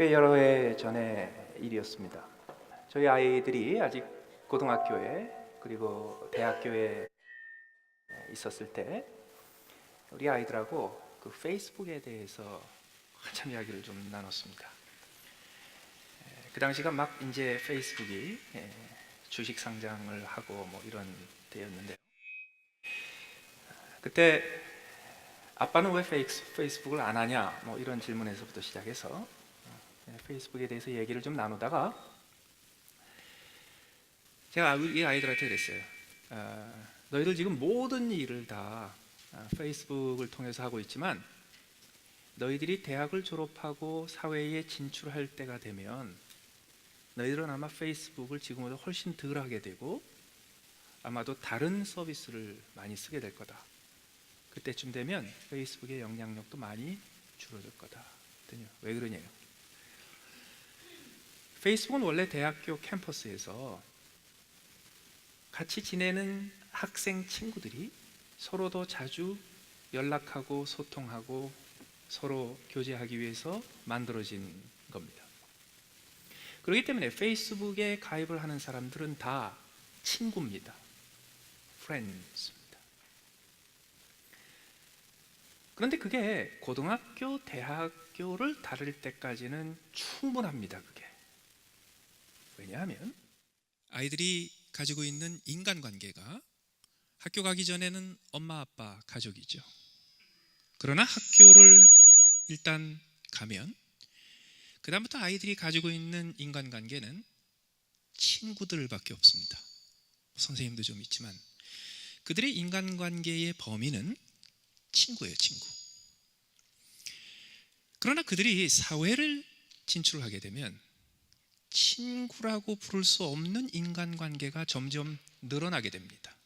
꽤 여러 해 전의 일이었습니다. 저희 아이들이 아직 고등학교에 그리고 대학교에 있었을 때 우리 아이들하고 그 페이스북에 대해서 한참 이야기를 좀 나눴습니다. 그 당시가 막 이제 페이스북이 주식 상장을 하고 뭐 이런 때였는데요. 그때 아빠는 왜 페이스북을 안 하냐 뭐 이런 질문에서부터 시작해서 페이스북에 대해서 얘기를 좀 나누다가 제가 이 아이들한테 그랬어요. 너희들 지금 모든 일을 다 페이스북을 통해서 하고 있지만 너희들이 대학을 졸업하고 사회에 진출할 때가 되면 너희들은 아마 페이스북을 지금보다 훨씬 덜 하게 되고 아마도 다른 서비스를 많이 쓰게 될 거다. 그때쯤 되면 페이스북의 영향력도 많이 줄어들 거다. 왜 그러냐요? 페이스북은 원래 대학교 캠퍼스에서 같이 지내는 학생 친구들이 서로도 자주 연락하고 소통하고 서로 교제하기 위해서 만들어진 겁니다. 그렇기 때문에 페이스북에 가입을 하는 사람들은 다 친구입니다. friends입니다. 그런데 그게 고등학교, 대학교를 다룰 때까지는 충분합니다. 그게 왜냐하면 아이들이 가지고 있는 인간관계가 학교 가기 전에는 엄마, 아빠, 가족이죠. 그러나 학교를 일단 가면 그 다음부터 아이들이 가지고 있는 인간관계는 친구들밖에 없습니다. 선생님도 좀 있지만 그들의 인간관계의 범위는 친구예요, 친구. 그러나 그들이 사회를 진출하게 되면 친구라고 부를 수 없는 인간관계가 점점 늘어나게 됩니다.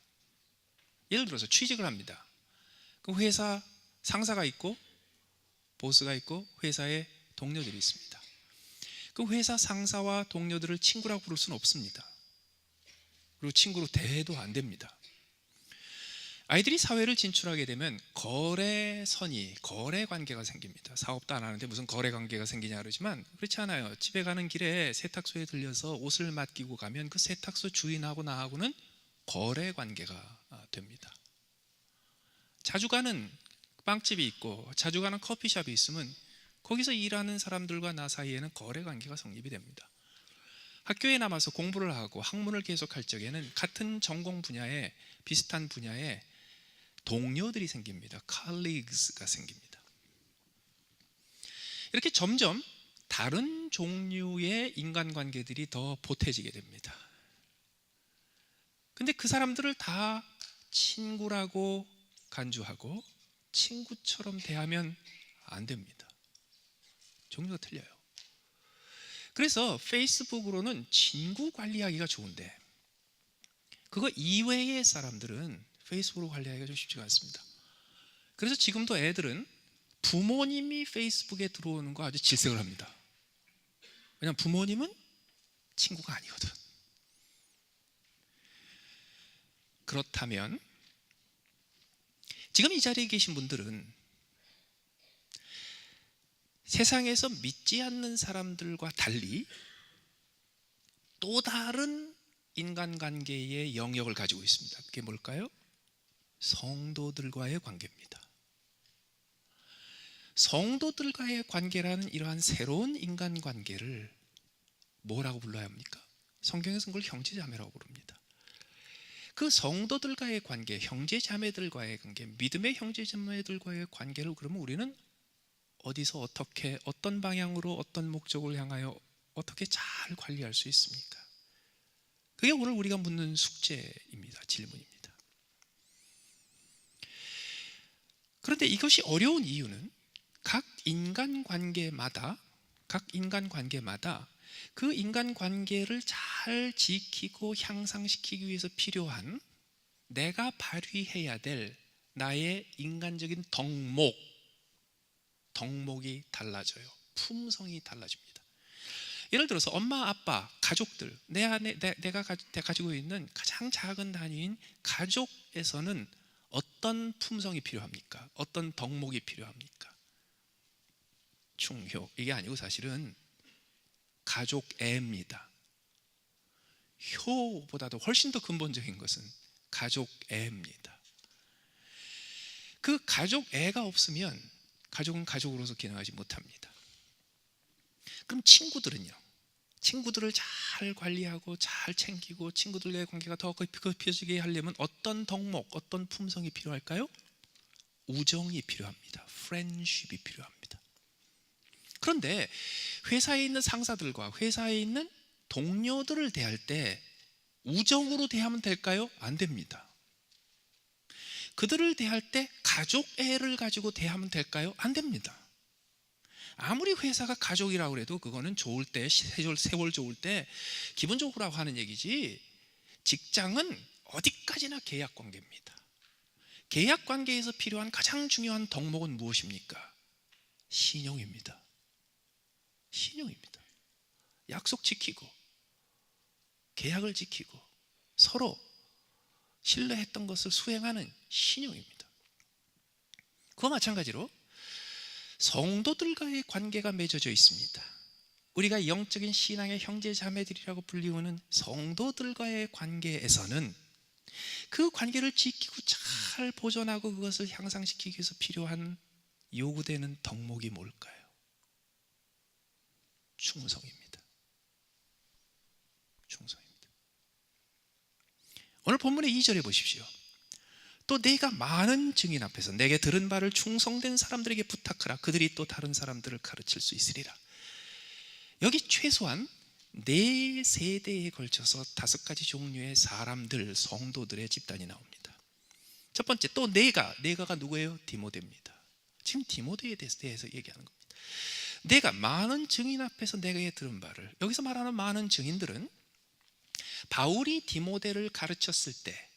예를 들어서 취직을 합니다. 그 회사 상사가 있고 보스가 있고 회사에 동료들이 있습니다. 그 회사 상사와 동료들을 친구라고 부를 수는 없습니다. 그리고 친구로 대해도 안 됩니다. 아이들이 사회를 진출하게 되면 거래선이 거래 관계가 생깁니다. 사업도 안 하는데 무슨 거래 관계가 생기냐 그러지만 그렇지 않아요. 집에 가는 길에 세탁소에 들려서 옷을 맡기고 가면 그 세탁소 주인하고 나하고는 거래 관계가 됩니다. 자주 가는 빵집이 있고 자주 가는 커피숍이 있으면 거기서 일하는 사람들과 나 사이에는 거래 관계가 성립이 됩니다. 학교에 남아서 공부를 하고 학문을 계속할 적에는 같은 전공 분야에 비슷한 분야에 동료들이 생깁니다. colleagues가 생깁니다. 이렇게 점점 다른 종류의 인간관계들이 더 보태지게 됩니다. 근데 그 사람들을 다 친구라고 간주하고 친구처럼 대하면 안 됩니다. 종류가 틀려요. 그래서 페이스북으로는 친구 관리하기가 좋은데 그거 이외의 사람들은 페이스북으로 관리하기가 좀 쉽지가 않습니다. 그래서 지금도 애들은 부모님이 페이스북에 들어오는 거 아주 질색을 합니다. 왜냐하면 부모님은 친구가 아니거든. 그렇다면 지금 이 자리에 계신 분들은 세상에서 믿지 않는 사람들과 달리 또 다른 인간관계의 영역을 가지고 있습니다. 그게 뭘까요? 성도들과의 관계입니다. 성도들과의 관계라는 이러한 새로운 인간관계를 뭐라고 불러야 합니까? 성경에서는 그걸 형제자매라고 부릅니다. 그 성도들과의 관계, 형제자매들과의 관계, 믿음의 형제자매들과의 관계를 그러면 우리는 어디서 어떻게 어떤 방향으로 어떤 목적을 향하여 어떻게 잘 관리할 수 있습니까? 그게 오늘 우리가 묻는 숙제입니다. 질문입니다. 그런데 이것이 어려운 이유는 각 인간관계마다 그 인간관계를 잘 지키고 향상시키기 위해서 필요한 내가 발휘해야 될 나의 인간적인 덕목이 달라져요. 품성이 달라집니다. 예를 들어서 엄마, 아빠, 가족들, 내가 가지고 있는 가장 작은 단위인 가족에서는 어떤 품성이 필요합니까? 어떤 덕목이 필요합니까? 충효, 이게 아니고 사실은 가족애입니다. 효보다도 훨씬 더 근본적인 것은 가족애입니다. 그 가족애가 없으면 가족은 가족으로서 기능하지 못합니다. 그럼 친구들은요? 친구들을 잘 관리하고 잘 챙기고 친구들과의 관계가 더 깊어지게 하려면 어떤 덕목, 어떤 품성이 필요할까요? 우정이 필요합니다. 프렌십이 필요합니다. 그런데 회사에 있는 상사들과 회사에 있는 동료들을 대할 때 우정으로 대하면 될까요? 안 됩니다. 그들을 대할 때 가족애를 가지고 대하면 될까요? 안 됩니다. 아무리 회사가 가족이라고 해도 그거는 좋을 때, 세월 좋을 때 기본적으로 하는 얘기지, 직장은 어디까지나 계약관계입니다. 계약관계에서 필요한 가장 중요한 덕목은 무엇입니까? 신용입니다. 신용입니다. 약속 지키고 계약을 지키고 서로 신뢰했던 것을 수행하는 신용입니다. 그와 마찬가지로 성도들과의 관계가 맺어져 있습니다. 우리가 영적인 신앙의 형제 자매들이라고 불리우는 성도들과의 관계에서는 그 관계를 지키고 잘 보존하고 그것을 향상시키기 위해서 필요한 요구되는 덕목이 뭘까요? 충성입니다. 충성입니다. 오늘 본문의 2절에 보십시오. 또 내가 많은 증인 앞에서 내게 들은 바를 충성된 사람들에게 부탁하라. 그들이 또 다른 사람들을 가르칠 수 있으리라. 여기 최소한 4세대에 걸쳐서 5가지 종류의 사람들, 성도들의 집단이 나옵니다. 첫 번째, 또 내가가 누구예요? 디모데입니다. 지금 디모데에 대해서 얘기하는 겁니다. 내가 많은 증인 앞에서 내게 들은 바를, 여기서 말하는 많은 증인들은 바울이 디모데를 가르쳤을 때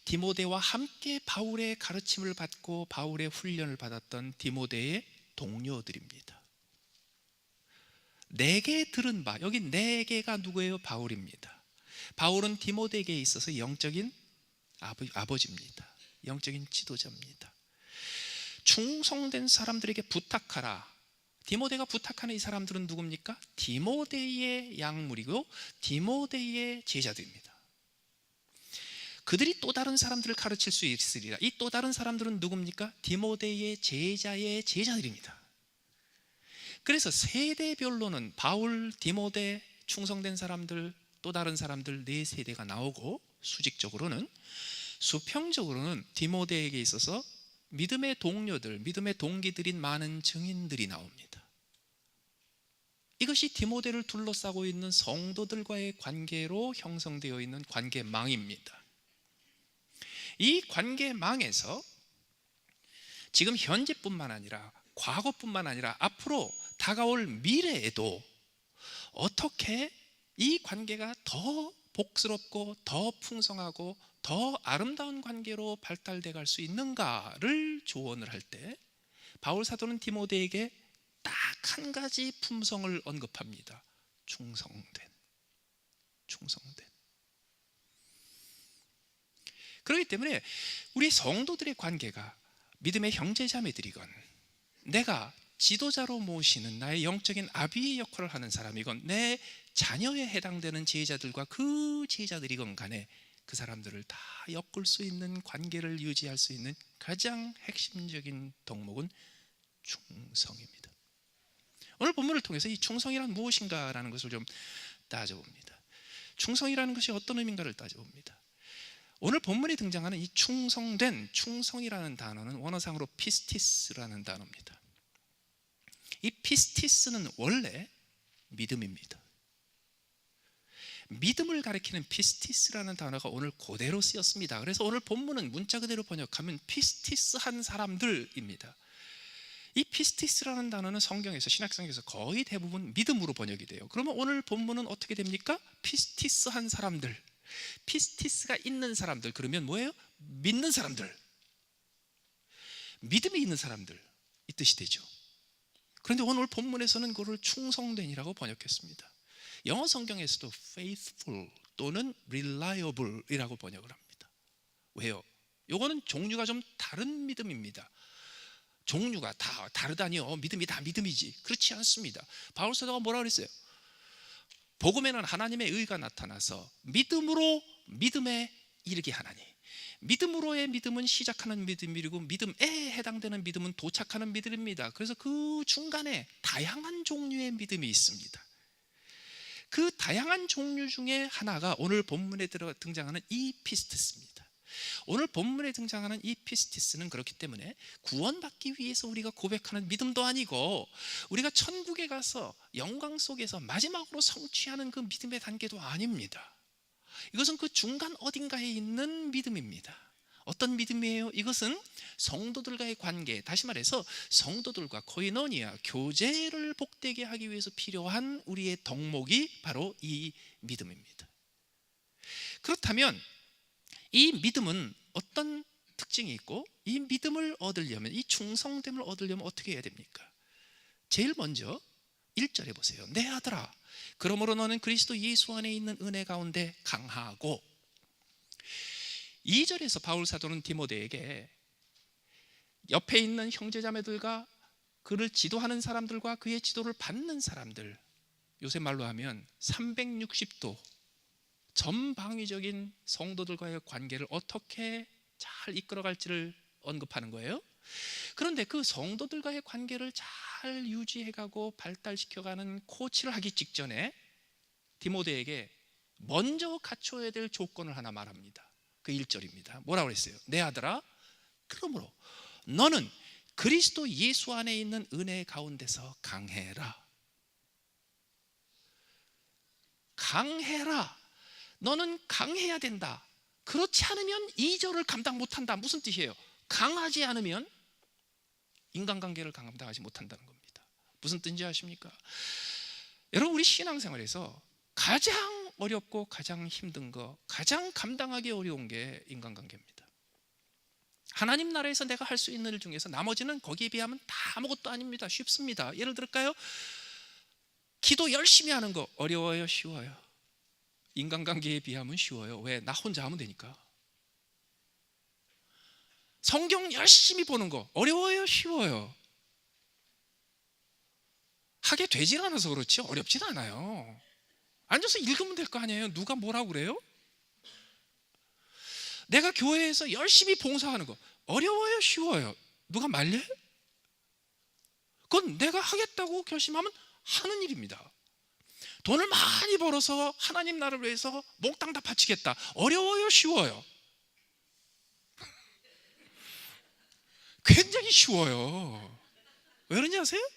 디모데와 함께 바울의 가르침을 받고 바울의 훈련을 받았던 디모데의 동료들입니다. 내게 들은 바, 여기 내게가 누구예요? 바울입니다. 바울은 디모데에게 있어서 영적인 아버지입니다. 영적인 지도자입니다. 충성된 사람들에게 부탁하라. 디모데가 부탁하는 이 사람들은 누굽니까? 디모데의 약물이고 디모데의 제자들입니다. 그들이 또 다른 사람들을 가르칠 수 있으리라. 이 또 다른 사람들은 누굽니까? 디모데의 제자의 제자들입니다. 그래서 세대별로는 바울, 디모데, 충성된 사람들, 또 다른 사람들 4세대가 나오고, 수직적으로는, 수평적으로는 디모데에게 있어서 믿음의 동료들, 믿음의 동기들인 많은 증인들이 나옵니다. 이것이 디모데를 둘러싸고 있는 성도들과의 관계로 형성되어 있는 관계망입니다. 이 관계망에서 지금 현재뿐만 아니라 과거뿐만 아니라 앞으로 다가올 미래에도 어떻게 이 관계가 더 복스럽고 더 풍성하고 더 아름다운 관계로 발달돼 갈 수 있는가를 조언을 할 때 바울 사도는 디모데에게 딱 한 가지 품성을 언급합니다. 충성된. 그렇기 때문에 우리 성도들의 관계가 믿음의 형제자매들이건, 내가 지도자로 모시는 나의 영적인 아비의 역할을 하는 사람이건, 내 자녀에 해당되는 제자들과 그 제자들이건 간에 그 사람들을 다 엮을 수 있는 관계를 유지할 수 있는 가장 핵심적인 덕목은 충성입니다. 오늘 본문을 통해서 이 충성이란 무엇인가라는 것을 좀 따져봅니다. 충성이라는 것이 어떤 의미인가를 따져봅니다. 오늘 본문에 등장하는 이 충성이라는 단어는 원어상으로 피스티스라는 단어입니다. 이 피스티스는 원래 믿음입니다. 믿음을 가리키는 피스티스라는 단어가 오늘 그대로 쓰였습니다. 그래서 오늘 본문은 문자 그대로 번역하면 피스티스한 사람들입니다. 이 피스티스라는 단어는 성경에서, 신약성경에서 거의 대부분 믿음으로 번역이 돼요. 그러면 오늘 본문은 어떻게 됩니까? 피스티스한 사람들, 피스티스가 있는 사람들, 그러면 뭐예요? 믿는 사람들, 믿음이 있는 사람들, 이 뜻이 되죠. 그런데 오늘 본문에서는 그걸 충성된이라고 번역했습니다. 영어 성경에서도 faithful 또는 reliable이라고 번역을 합니다. 왜요? 요거는 종류가 좀 다른 믿음입니다. 종류가 다 다르다니요. 믿음이 다 믿음이지. 그렇지 않습니다. 바울 사도가 뭐라고 그랬어요? 복음에는 하나님의 의가 나타나서 믿음으로 믿음에 이르게 하나니, 믿음으로의 믿음은 시작하는 믿음이고 믿음에 해당되는 믿음은 도착하는 믿음입니다. 그래서 그 중간에 다양한 종류의 믿음이 있습니다. 그 다양한 종류 중에 하나가 오늘 본문에 등장하는 이 피스티스입니다. 오늘 본문에 등장하는 이 피스티스는 그렇기 때문에 구원받기 위해서 우리가 고백하는 믿음도 아니고, 우리가 천국에 가서 영광 속에서 마지막으로 성취하는 그 믿음의 단계도 아닙니다. 이것은 그 중간 어딘가에 있는 믿음입니다. 어떤 믿음이에요? 이것은 성도들과의 관계, 다시 말해서 성도들과 코이노니아, 교제를 복되게 하기 위해서 필요한 우리의 덕목이 바로 이 믿음입니다. 그렇다면 이 믿음은 어떤 특징이 있고, 이 믿음을 얻으려면, 이 충성됨을 얻으려면 어떻게 해야 됩니까? 제일 먼저 1절에 보세요. 내 아들아, 그러므로 너는 그리스도 예수 안에 있는 은혜 가운데 강하고. 2절에서 바울 사도는 디모데에게 옆에 있는 형제자매들과 그를 지도하는 사람들과 그의 지도를 받는 사람들, 요새 말로 하면 360도 전방위적인 성도들과의 관계를 어떻게 잘 이끌어갈지를 언급하는 거예요. 그런데 그 성도들과의 관계를 잘 유지해가고 발달시켜가는 코치를 하기 직전에 디모데에게 먼저 갖춰야 될 조건을 하나 말합니다. 그 1절입니다. 뭐라고 그랬어요? 내 아들아, 그러므로 너는 그리스도 예수 안에 있는 은혜 가운데서 강해라. 강해라. 너는 강해야 된다. 그렇지 않으면 2절을 감당 못한다. 무슨 뜻이에요? 강하지 않으면 인간관계를 감당하지 못한다는 겁니다. 무슨 뜻인지 아십니까? 여러분, 우리 신앙생활에서 가장 어렵고 가장 힘든 거, 가장 감당하기 어려운 게 인간관계입니다. 하나님 나라에서 내가 할 수 있는 일 중에서 나머지는 거기에 비하면 다 아무것도 아닙니다. 쉽습니다. 예를 들을까요? 기도 열심히 하는 거 어려워요? 쉬워요? 인간관계에 비하면 쉬워요. 왜? 나 혼자 하면 되니까. 성경 열심히 보는 거 어려워요? 쉬워요? 하게 되질 않아서 그렇지 어렵진 않아요. 앉아서 읽으면 될 거 아니에요. 누가 뭐라고 그래요? 내가 교회에서 열심히 봉사하는 거 어려워요? 쉬워요? 누가 말려? 그건 내가 하겠다고 결심하면 하는 일입니다. 돈을 많이 벌어서 하나님 나라를 위해서 몽땅 다 바치겠다. 어려워요? 쉬워요? 굉장히 쉬워요. 왜 그런지 아세요?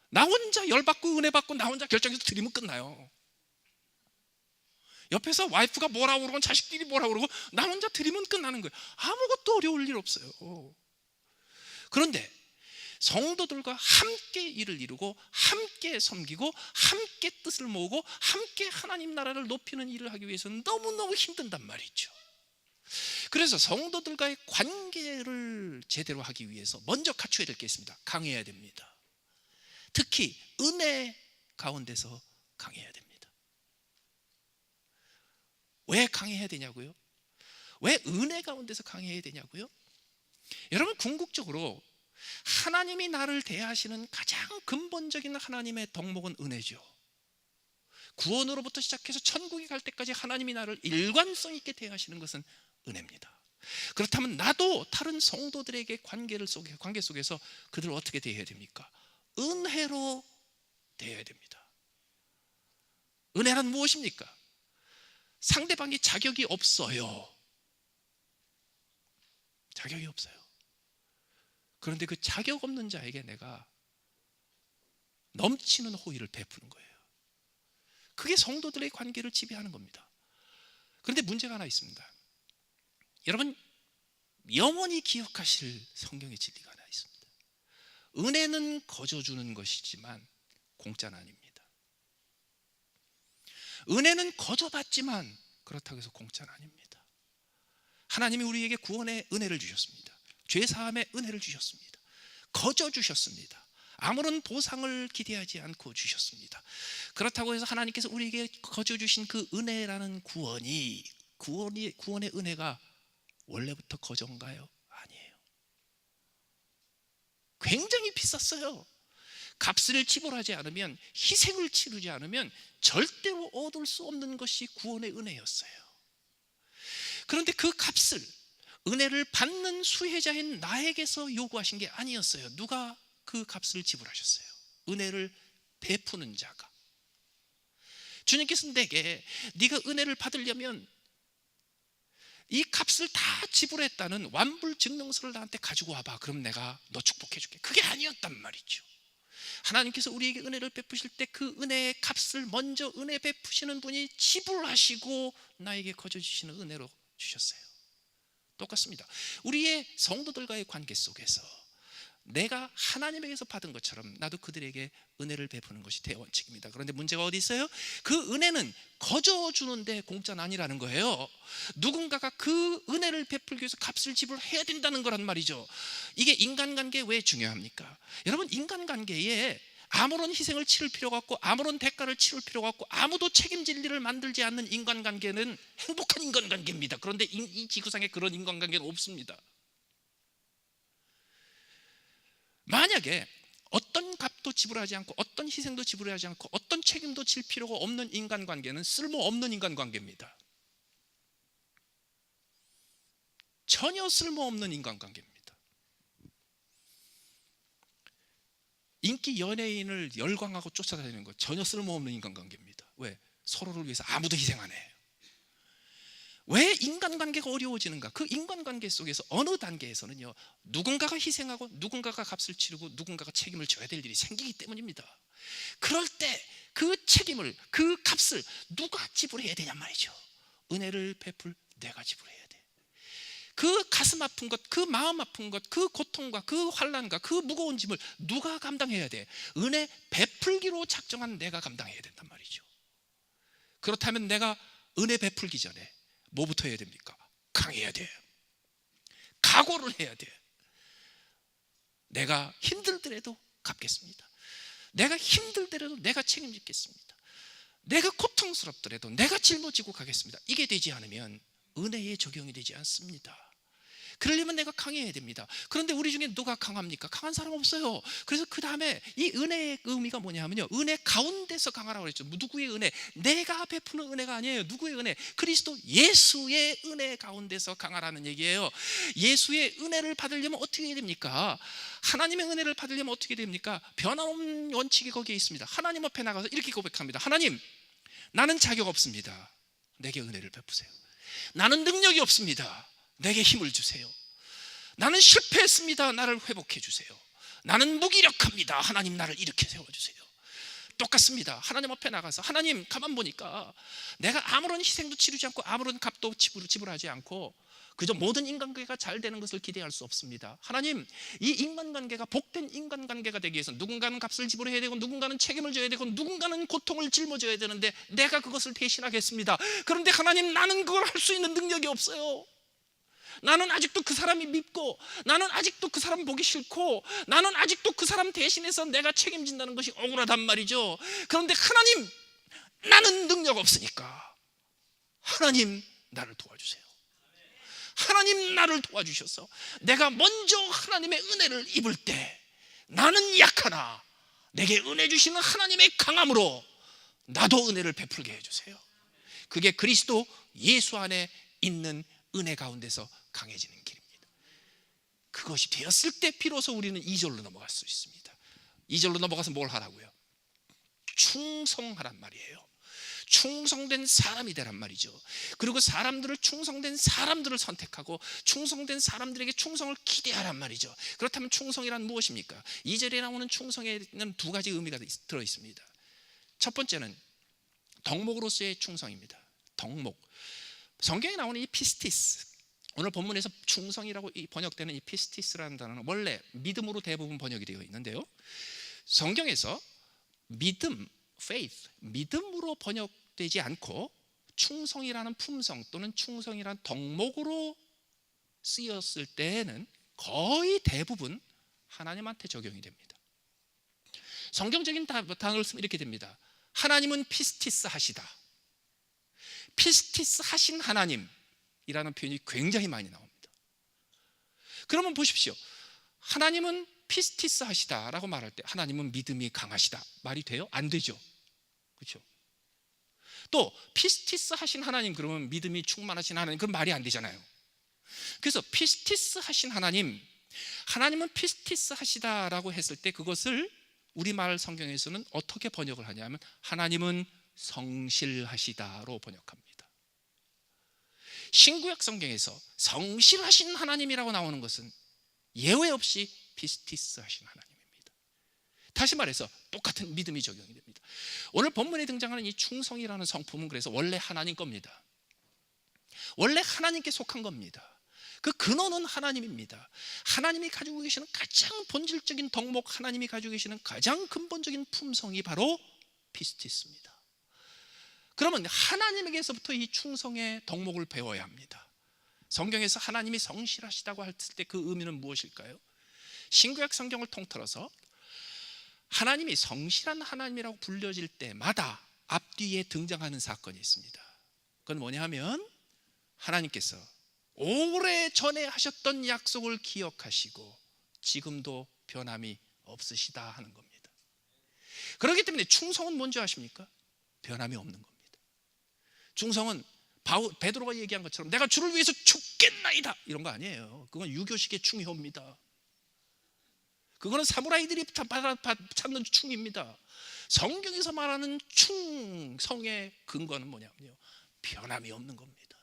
나 혼자 열받고 은혜 받고 나 혼자 결정해서 드리면 끝나요. 옆에서 와이프가 뭐라고 그러고 자식들이 뭐라고 그러고 나 혼자 드리면 끝나는 거예요. 아무것도 어려울 일 없어요. 그런데 성도들과 함께 일을 이루고 함께 섬기고 함께 뜻을 모으고 함께 하나님 나라를 높이는 일을 하기 위해서는 너무너무 힘든단 말이죠. 그래서 성도들과의 관계를 제대로 하기 위해서 먼저 갖춰야 될 게 있습니다. 강해야 됩니다. 특히 은혜 가운데서 강해야 됩니다. 왜 강해야 되냐고요? 왜 은혜 가운데서 강해야 되냐고요? 여러분, 궁극적으로 하나님이 나를 대하시는 가장 근본적인 하나님의 덕목은 은혜죠. 구원으로부터 시작해서 천국에 갈 때까지 하나님이 나를 일관성 있게 대하시는 것은 은혜입니다. 그렇다면 나도 다른 성도들에게 관계 속에서 그들을 어떻게 대해야 됩니까? 은혜로 대해야 됩니다. 은혜란 무엇입니까? 상대방이 자격이 없어요. 자격이 없어요. 그런데 그 자격 없는 자에게 내가 넘치는 호의를 베푸는 거예요. 그게 성도들의 관계를 지배하는 겁니다. 그런데 문제가 하나 있습니다. 여러분, 영원히 기억하실 성경의 진리가 하나 있습니다. 은혜는 거저주는 것이지만 공짜는 아닙니다. 은혜는 거저받지만 그렇다고 해서 공짜는 아닙니다. 하나님이 우리에게 구원의 은혜를 주셨습니다. 죄사함의 은혜를 주셨습니다. 거저 주셨습니다. 아무런 보상을 기대하지 않고 주셨습니다. 그렇다고 해서 하나님께서 우리에게 거저 주신 그 은혜라는 구원의 은혜가 원래부터 거저인가요? 아니에요. 굉장히 비쌌어요. 값을 지불하지 않으면, 희생을 치르지 않으면 절대로 얻을 수 없는 것이 구원의 은혜였어요. 그런데 그 값을, 은혜를 받는 수혜자인 나에게서 요구하신 게 아니었어요. 누가 그 값을 지불하셨어요? 은혜를 베푸는 자가. 주님께서 내게 네가 은혜를 받으려면 이 값을 다 지불했다는 완불증명서를 나한테 가지고 와봐. 그럼 내가 너 축복해 줄게. 그게 아니었단 말이죠. 하나님께서 우리에게 은혜를 베푸실 때 그 은혜의 값을 먼저 은혜 베푸시는 분이 지불하시고 나에게 거저 주시는 은혜로 주셨어요. 똑같습니다. 우리의 성도들과의 관계 속에서 내가 하나님에게서 받은 것처럼 나도 그들에게 은혜를 베푸는 것이 대원칙입니다. 그런데 문제가 어디 있어요? 그 은혜는 거저 주는데 공짜는 아니라는 거예요. 누군가가 그 은혜를 베풀기 위해서 값을 지불해야 된다는 거란 말이죠. 이게 인간관계에 왜 중요합니까? 여러분, 인간관계에 아무런 희생을 치를 필요가 없고 아무런 대가를 치를 필요가 없고 아무도 책임질 일을 만들지 않는 인간관계는 행복한 인간관계입니다. 그런데 이 지구상에 그런 인간관계는 없습니다. 만약에 어떤 값도 지불하지 않고 어떤 희생도 지불하지 않고 어떤 책임도 질 필요가 없는 인간관계는 쓸모없는 인간관계입니다. 전혀 쓸모없는 인간관계입니다. 인기 연예인을 열광하고 쫓아다니는 거 전혀 쓸모없는 인간관계입니다. 왜? 서로를 위해서 아무도 희생 안 해요. 왜 인간관계가 어려워지는가? 그 인간관계 속에서 어느 단계에서는요, 누군가가 희생하고 누군가가 값을 치르고 누군가가 책임을 져야 될 일이 생기기 때문입니다. 그럴 때 그 책임을, 그 값을 누가 지불해야 되냔 말이죠. 은혜를 베풀 내가 지불해야 돼. 그 가슴 아픈 것, 그 마음 아픈 것, 그 고통과 그 환난과 그 무거운 짐을 누가 감당해야 돼? 은혜 베풀기로 작정한 내가 감당해야 된단 말이죠. 그렇다면 내가 은혜 베풀기 전에 뭐부터 해야 됩니까? 강해야 돼요. 각오를 해야 돼요. 내가 힘들더라도 갚겠습니다. 내가 힘들더라도 내가 책임지겠습니다. 내가 고통스럽더라도 내가 짊어지고 가겠습니다. 이게 되지 않으면 은혜에 적용이 되지 않습니다. 그러려면 내가 강해야 됩니다. 그런데 우리 중에 누가 강합니까? 강한 사람 없어요. 그래서 그 다음에 이 은혜의 의미가 뭐냐 하면요, 은혜 가운데서 강하라고 그랬죠. 누구의 은혜? 내가 베푸는 은혜가 아니에요. 누구의 은혜? 그리스도 예수의 은혜 가운데서 강하라는 얘기예요. 예수의 은혜를 받으려면 어떻게 해야 됩니까? 하나님의 은혜를 받으려면 어떻게 됩니까? 변함없는 원칙이 거기에 있습니다. 하나님 앞에 나가서 이렇게 고백합니다. 하나님, 나는 자격 없습니다. 내게 은혜를 베푸세요. 나는 능력이 없습니다. 내게 힘을 주세요. 나는 실패했습니다. 나를 회복해 주세요. 나는 무기력합니다. 하나님, 나를 일으켜 세워주세요. 똑같습니다. 하나님 앞에 나가서, 하나님, 가만 보니까 내가 아무런 희생도 치르지 않고 아무런 값도 지불하지 않고 그저 모든 인간관계가 잘 되는 것을 기대할 수 없습니다. 하나님, 이 인간관계가 복된 인간관계가 되기 위해서 누군가는 값을 지불해야 되고 누군가는 책임을 져야 되고 누군가는 고통을 짊어져야 되는데 내가 그것을 대신하겠습니다. 그런데 하나님, 나는 그걸 할 수 있는 능력이 없어요. 나는 아직도 그 사람이 밉고, 나는 아직도 그 사람 보기 싫고, 나는 아직도 그 사람 대신해서 내가 책임진다는 것이 억울하단 말이죠. 그런데 하나님, 나는 능력 없으니까 하나님, 나를 도와주세요. 하나님, 나를 도와주셔서 내가 먼저 하나님의 은혜를 입을 때 나는 약하나 내게 은혜 주시는 하나님의 강함으로 나도 은혜를 베풀게 해주세요. 그게 그리스도 예수 안에 있는 은혜 가운데서 강해지는 길입니다. 그것이 되었을 때 비로소 우리는 2절로 넘어갈 수 있습니다. 2절로 넘어가서 뭘 하라고요? 충성하란 말이에요. 충성된 사람이 되란 말이죠. 그리고 충성된 사람들을 선택하고 충성된 사람들에게 충성을 기대하란 말이죠. 그렇다면 충성이란 무엇입니까? 2절에 나오는 충성에는 두 가지 의미가 들어 있습니다. 첫 번째는 덕목으로서의 충성입니다. 덕목. 성경에 나오는 이 피스티스, 오늘 본문에서 충성이라고 번역되는 이 피스티스라는 단어는 원래 믿음으로 대부분 번역이 되어 있는데요, 성경에서 믿음, faith, 믿음으로 번역되지 않고 충성이라는 품성 또는 충성이라는 덕목으로 쓰였을 때에는 거의 대부분 하나님한테 적용이 됩니다. 성경적인 단어를 쓰면 이렇게 됩니다. 하나님은 피스티스 하시다. 피스티스 하신 하나님이라는 표현이 굉장히 많이 나옵니다. 그러면 보십시오. 하나님은 피스티스 하시다라고 말할 때 하나님은 믿음이 강하시다 말이 돼요? 안 되죠. 그렇죠? 또 피스티스 하신 하나님 그러면 믿음이 충만하신 하나님 그건 말이 안 되잖아요. 그래서 피스티스 하신 하나님은 피스티스 하시다라고 했을 때 그것을 우리말 성경에서는 어떻게 번역을 하냐면 하나님은 성실하시다로 번역합니다. 신구약 성경에서 성실하신 하나님이라고 나오는 것은 예외 없이 피스티스 하신 하나님입니다. 다시 말해서 똑같은 믿음이 적용이 됩니다. 오늘 본문에 등장하는 이 충성이라는 성품은 그래서 원래 하나님 겁니다. 원래 하나님께 속한 겁니다. 그 근원은 하나님입니다. 하나님이 가지고 계시는 가장 본질적인 덕목, 하나님이 가지고 계시는 가장 근본적인 품성이 바로 피스티스입니다. 그러면 하나님에게서부터 이 충성의 덕목을 배워야 합니다. 성경에서 하나님이 성실하시다고 했을 때 그 의미는 무엇일까요? 신구약 성경을 통틀어서 하나님이 성실한 하나님이라고 불려질 때마다 앞뒤에 등장하는 사건이 있습니다. 그건 뭐냐 하면 하나님께서 오래전에 하셨던 약속을 기억하시고 지금도 변함이 없으시다 하는 겁니다. 그렇기 때문에 충성은 뭔지 아십니까? 변함이 없는 겁니다. 충성은 베드로가 얘기한 것처럼 내가 주를 위해서 죽겠나이다 이런 거 아니에요. 그건 유교식의 충효입니다. 그거는 사무라이들이 찾는 충입니다. 성경에서 말하는 충성의 근거는 뭐냐면요, 변함이 없는 겁니다.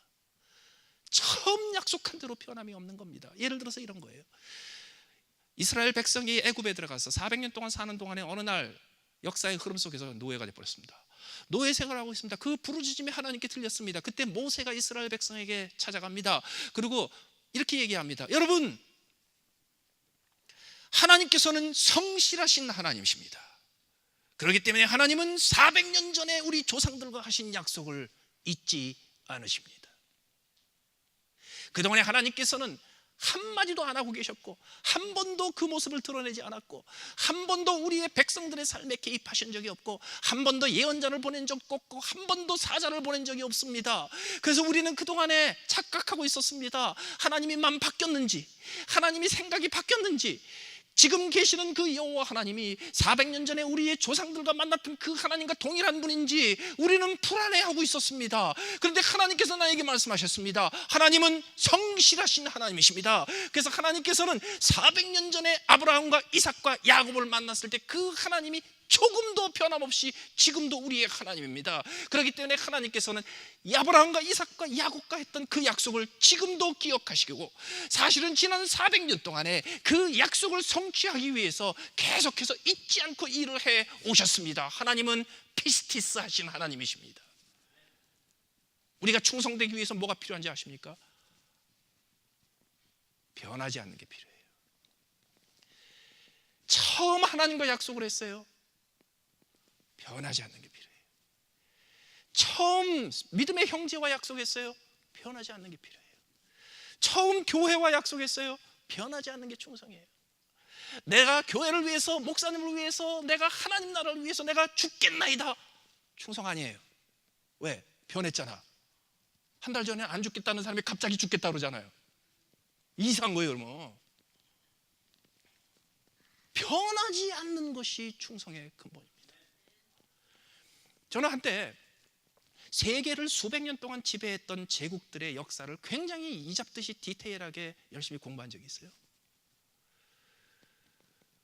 처음 약속한 대로 변함이 없는 겁니다. 예를 들어서 이런 거예요. 이스라엘 백성이 애굽에 들어가서 400년 동안 사는 동안에 어느 날 역사의 흐름 속에서 노예가 되어버렸습니다. 노예 생활을 하고 있습니다. 그 부르짖음이 하나님께 들렸습니다. 그때 모세가 이스라엘 백성에게 찾아갑니다. 그리고 이렇게 얘기합니다. 여러분, 하나님께서는 성실하신 하나님이십니다. 그렇기 때문에 하나님은 400년 전에 우리 조상들과 하신 약속을 잊지 않으십니다. 그동안에 하나님께서는 한마디도 안 하고 계셨고 한 번도 그 모습을 드러내지 않았고 한 번도 우리의 백성들의 삶에 개입하신 적이 없고 한 번도 예언자를 보낸 적 없고 한 번도 사자를 보낸 적이 없습니다. 그래서 우리는 그동안에 착각하고 있었습니다. 하나님이 마음 바뀌었는지, 하나님이 생각이 바뀌었는지, 지금 계시는 그 여호와 하나님이 400년 전에 우리의 조상들과 만났던 그 하나님과 동일한 분인지 우리는 불안해하고 있었습니다. 그런데 하나님께서 나에게 말씀하셨습니다. 하나님은 성실하신 하나님이십니다. 그래서 하나님께서는 400년 전에 아브라함과 이삭과 야곱을 만났을 때 그 하나님이 조금도 변함없이 지금도 우리의 하나님입니다. 그렇기 때문에 하나님께서는 아브라함과 이삭과 야곱과 했던 그 약속을 지금도 기억하시고 사실은 지난 400년 동안에 그 약속을 성취하기 위해서 계속해서 잊지 않고 일을 해 오셨습니다. 하나님은 피스티스 하신 하나님이십니다. 우리가 충성되기 위해서 뭐가 필요한지 아십니까? 변하지 않는 게 필요해요. 처음 하나님과 약속을 했어요. 변하지 않는 게 필요해요. 처음 믿음의 형제와 약속했어요. 변하지 않는 게 필요해요. 처음 교회와 약속했어요. 변하지 않는 게 충성이에요. 내가 교회를 위해서, 목사님을 위해서, 내가 하나님 나라를 위해서 내가 죽겠나이다, 충성 아니에요. 왜? 변했잖아. 한 달 전에 안 죽겠다는 사람이 갑자기 죽겠다 그러잖아요. 이상한 거예요. 뭐 변하지 않는 것이 충성의 근본입니다. 저는 한때 세계를 수백 년 동안 지배했던 제국들의 역사를 굉장히 이잡듯이 디테일하게 열심히 공부한 적이 있어요.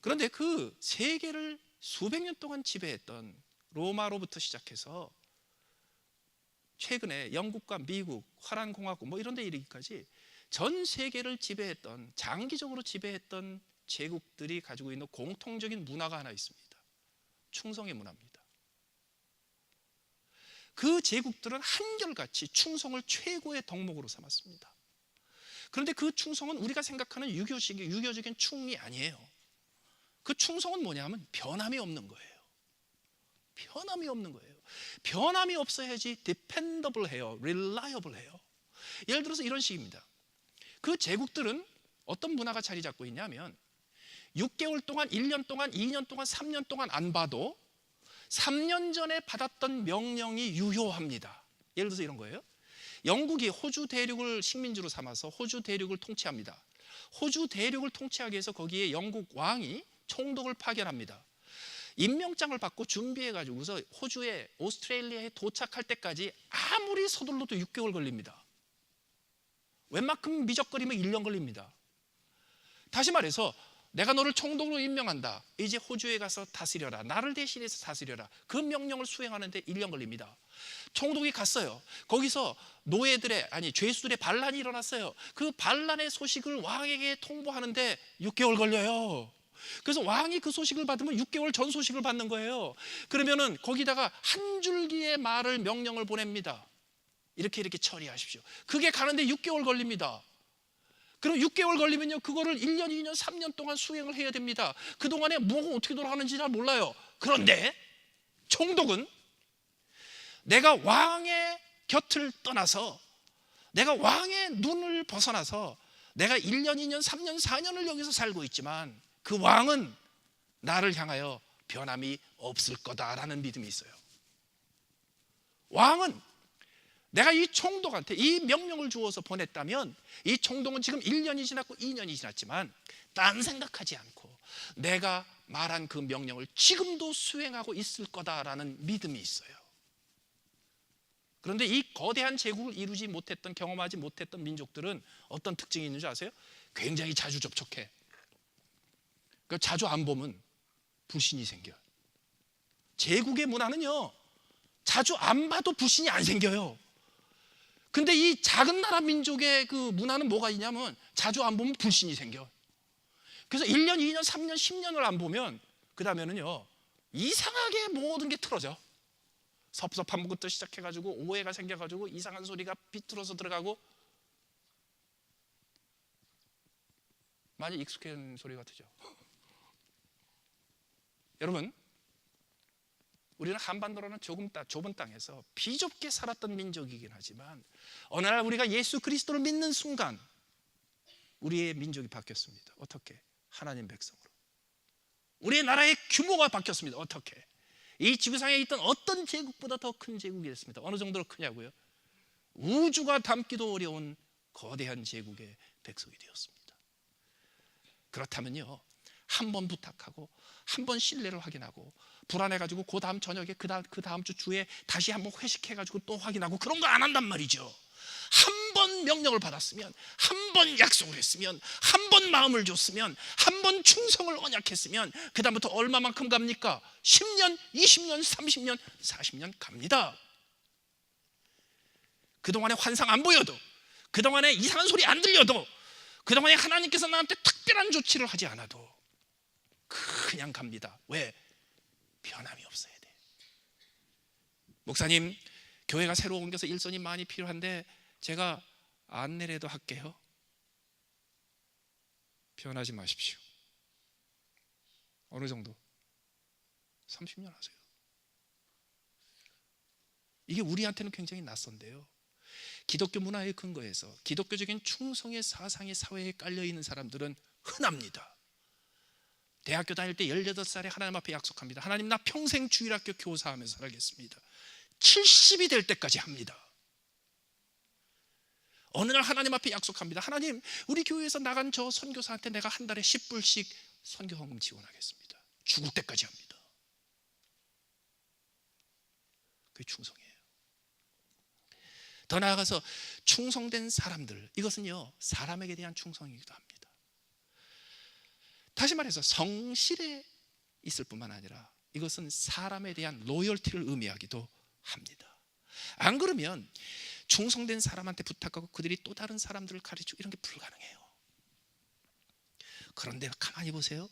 그런데 그 세계를 수백 년 동안 지배했던 로마로부터 시작해서 최근에 영국과 미국, 화란공화국 뭐 이런 데 이르기까지 전 세계를 지배했던, 장기적으로 지배했던 제국들이 가지고 있는 공통적인 문화가 하나 있습니다. 충성의 문화입니다. 그 제국들은 한결같이 충성을 최고의 덕목으로 삼았습니다. 그런데 그 충성은 우리가 생각하는 유교적인 충이 아니에요. 그 충성은 뭐냐면 변함이 없는 거예요. 변함이 없는 거예요. 변함이 없어야지 dependable 해요, reliable 해요. 예를 들어서 이런 식입니다. 그 제국들은 어떤 문화가 자리 잡고 있냐면 6개월 동안, 1년 동안, 2년 동안, 3년 동안 안 봐도 3년 전에 받았던 명령이 유효합니다. 예를 들어서 이런 거예요. 영국이 호주 대륙을 식민지로 삼아서 호주 대륙을 통치합니다. 호주 대륙을 통치하기 위해서 거기에 영국 왕이 총독을 파견합니다. 임명장을 받고 준비해가지고서 호주에 오스트레일리아에 도착할 때까지 아무리 서둘러도 6개월 걸립니다. 웬만큼 미적거리면 1년 걸립니다. 다시 말해서 내가 너를 총독으로 임명한다. 이제 호주에 가서 다스려라. 나를 대신해서 다스려라. 그 명령을 수행하는데 1년 걸립니다. 총독이 갔어요. 거기서 죄수들의 반란이 일어났어요. 그 반란의 소식을 왕에게 통보하는데 6개월 걸려요. 그래서 왕이 그 소식을 받으면 6개월 전 소식을 받는 거예요. 그러면은 거기다가 한 줄기의 말을 명령을 보냅니다. 이렇게 처리하십시오. 그게 가는데 6개월 걸립니다. 그럼 6개월 걸리면요, 그거를 1년, 2년, 3년 동안 수행을 해야 됩니다. 그동안에 뭐가 어떻게 돌아가는지 잘 몰라요. 그런데 총독은 내가 왕의 곁을 떠나서, 내가 왕의 눈을 벗어나서 내가 1년, 2년, 3년, 4년을 여기서 살고 있지만 그 왕은 나를 향하여 변함이 없을 거다라는 믿음이 있어요. 왕은 내가 이 총독한테 이 명령을 주어서 보냈다면 이 총독은 지금 1년이 지났고 2년이 지났지만 딴 생각하지 않고 내가 말한 그 명령을 지금도 수행하고 있을 거다라는 믿음이 있어요. 그런데 이 거대한 제국을 이루지 못했던, 경험하지 못했던 민족들은 어떤 특징이 있는지 아세요? 굉장히 자주 접촉해. 그러니까 자주 안 보면 불신이 생겨요. 제국의 문화는요, 자주 안 봐도 불신이 안 생겨요. 근데 이 작은 나라 민족의 그 문화는 뭐가 있냐면 자주 안 보면 불신이 생겨. 그래서 1년, 2년, 3년, 10년을 안 보면 그 다음에는요, 이상하게 모든 게 틀어져. 섭섭한 것부터 시작해가지고 오해가 생겨가지고 이상한 소리가 비틀어서 들어가고, 많이 익숙한 소리 같으죠. 여러분, 우리는 한반도라는 좁은 땅에서 비좁게 살았던 민족이긴 하지만 어느 날 우리가 예수 그리스도를 믿는 순간 우리의 민족이 바뀌었습니다. 어떻게? 하나님 백성으로. 우리의 나라의 규모가 바뀌었습니다. 어떻게? 이 지구상에 있던 어떤 제국보다 더 큰 제국이 됐습니다. 어느 정도로 크냐고요? 우주가 담기도 어려운 거대한 제국의 백성이 되었습니다. 그렇다면요, 한 번 부탁하고 한 번 신뢰를 확인하고 불안해가지고 그 다음 저녁에 그 다음 주에 다시 한번 회식해가지고 또 확인하고 그런 거 안 한단 말이죠. 한 번 명령을 받았으면, 한 번 약속을 했으면, 한 번 마음을 줬으면, 한 번 충성을 언약했으면 그 다음부터 얼마만큼 갑니까? 10년, 20년, 30년, 40년 갑니다. 그동안에 환상 안 보여도, 그동안에 이상한 소리 안 들려도, 그동안에 하나님께서 나한테 특별한 조치를 하지 않아도 그냥 갑니다. 왜? 변함이 없어야 돼. 목사님, 교회가 새로 옮겨서 일손이 많이 필요한데 제가 안내라도 할게요. 변하지 마십시오. 어느 정도? 30년 하세요. 이게 우리한테는 굉장히 낯선데요, 기독교 문화의 근거에서 기독교적인 충성의 사상이 사회에 깔려있는 사람들은 흔합니다. 대학교 다닐 때 18살에 하나님 앞에 약속합니다. 하나님, 나 평생 주일학교 교사하면서 살겠습니다. 70이 될 때까지 합니다. 어느 날 하나님 앞에 약속합니다. 하나님, 우리 교회에서 나간 저 선교사한테 내가 한 달에 10불씩 선교헌금 지원하겠습니다. 죽을 때까지 합니다. 그게 충성이에요. 더 나아가서 충성된 사람들, 이것은요, 사람에게 대한 충성이기도 합니다. 다시 말해서 성실에 있을 뿐만 아니라 이것은 사람에 대한 로열티를 의미하기도 합니다. 안 그러면 충성된 사람한테 부탁하고 그들이 또 다른 사람들을 가르치고 이런 게 불가능해요. 그런데 가만히 보세요.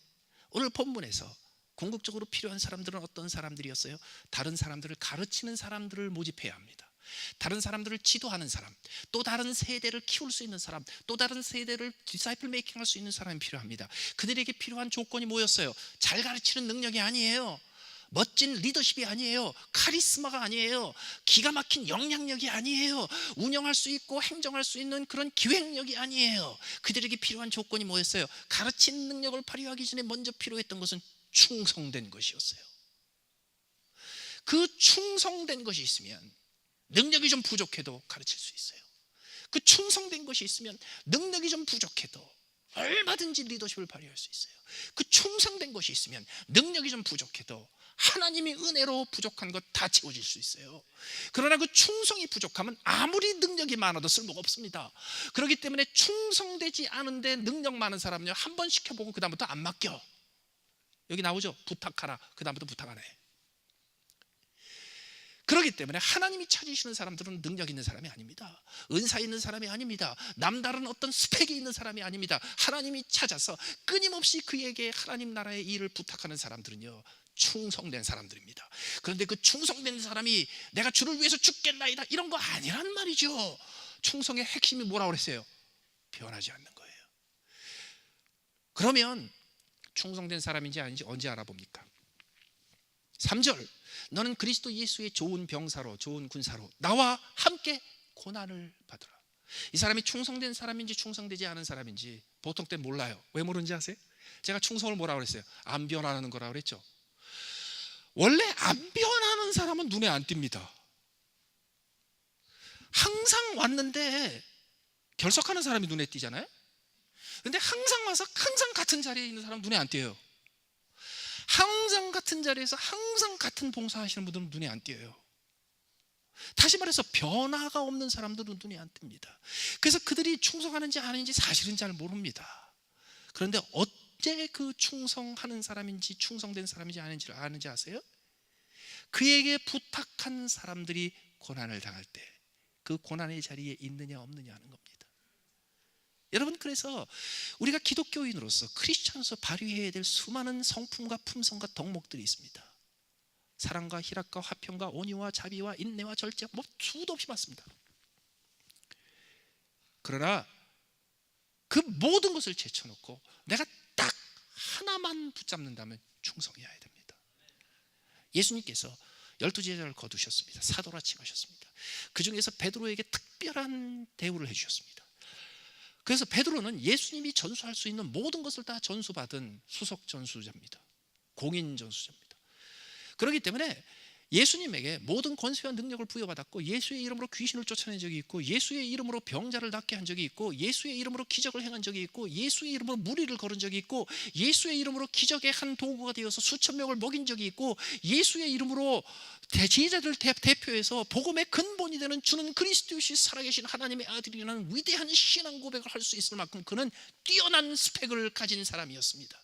오늘 본문에서 궁극적으로 필요한 사람들은 어떤 사람들이었어요? 다른 사람들을 가르치는 사람들을 모집해야 합니다. 다른 사람들을 지도하는 사람, 또 다른 세대를 키울 수 있는 사람, 또 다른 세대를 디사이플 메이킹 할 수 있는 사람이 필요합니다. 그들에게 필요한 조건이 뭐였어요? 잘 가르치는 능력이 아니에요. 멋진 리더십이 아니에요. 카리스마가 아니에요. 기가 막힌 영향력이 아니에요. 운영할 수 있고 행정할 수 있는 그런 기획력이 아니에요. 그들에게 필요한 조건이 뭐였어요? 가르치는 능력을 발휘하기 전에 먼저 필요했던 것은 충성된 것이었어요. 그 충성된 것이 있으면 능력이 좀 부족해도 가르칠 수 있어요. 그 충성된 것이 있으면 능력이 좀 부족해도 얼마든지 리더십을 발휘할 수 있어요. 그 충성된 것이 있으면 능력이 좀 부족해도 하나님이 은혜로 부족한 것 다 채워질 수 있어요. 그러나 그 충성이 부족하면 아무리 능력이 많아도 쓸모가 없습니다. 그렇기 때문에 충성되지 않은데 능력 많은 사람은요, 한 번 시켜보고 그 다음부터 안 맡겨. 여기 나오죠? 부탁하라. 그 다음부터 부탁 안 해. 그렇기 때문에 하나님이 찾으시는 사람들은 능력 있는 사람이 아닙니다. 은사 있는 사람이 아닙니다. 남다른 어떤 스펙이 있는 사람이 아닙니다. 하나님이 찾아서 끊임없이 그에게 하나님 나라의 일을 부탁하는 사람들은요, 충성된 사람들입니다. 그런데 그 충성된 사람이 내가 주를 위해서 죽겠나이다 이런 거 아니란 말이죠. 충성의 핵심이 뭐라고 그랬어요? 변하지 않는 거예요. 그러면 충성된 사람인지 아닌지 언제 알아봅니까? 3절, 너는 그리스도 예수의 좋은 병사로, 좋은 군사로 나와 함께 고난을 받으라. 이 사람이 충성된 사람인지 충성되지 않은 사람인지 보통 때 몰라요. 왜 모르는지 아세요? 제가 충성을 뭐라고 그랬어요? 안 변하는 거라고 그랬죠. 원래 안 변하는 사람은 눈에 안 띕니다. 항상 왔는데 결석하는 사람이 눈에 띄잖아요. 근데 항상 와서 항상 같은 자리에 있는 사람은 눈에 안 띄어요. 항상 같은 자리에서 항상 같은 봉사하시는 분들은 눈에 안 띄어요. 다시 말해서 변화가 없는 사람들은 눈에 안 띕니다. 그래서 그들이 충성하는지 아닌지 사실은 잘 모릅니다. 그런데 어째 그 충성하는 사람인지 충성된 사람인지 아닌지를 아는지 아세요? 그에게 부탁한 사람들이 고난을 당할 때 그 고난의 자리에 있느냐 없느냐 하는 겁니다. 여러분, 그래서 우리가 기독교인으로서 크리스천으로서 발휘해야 될 수많은 성품과 품성과 덕목들이 있습니다. 사랑과 희락과 화평과 온유와 자비와 인내와 절제, 뭐 수도 없이 많습니다. 그러나 그 모든 것을 제쳐놓고 내가 딱 하나만 붙잡는다면 충성해야 됩니다. 예수님께서 12제자를 거두셨습니다. 사도라 칭하셨습니다. 그 중에서 베드로에게 특별한 대우를 해주셨습니다. 그래서 베드로는 예수님이 전수할 수 있는 모든 것을 다 전수받은 수석 전수자입니다. 공인 전수자입니다. 그렇기 때문에 예수님에게 모든 권세와 능력을 부여받았고, 예수의 이름으로 귀신을 쫓아낸 적이 있고, 예수의 이름으로 병자를 낫게 한 적이 있고, 예수의 이름으로 기적을 행한 적이 있고, 예수의 이름으로 무리를 걸은 적이 있고, 예수의 이름으로 기적의 한 도구가 되어서 수천 명을 먹인 적이 있고, 예수의 이름으로 제자들을 대표해서 복음의 근본이 되는 주는 그리스도시 살아계신 하나님의 아들이라는 위대한 신앙 고백을 할 수 있을 만큼 그는 뛰어난 스펙을 가진 사람이었습니다.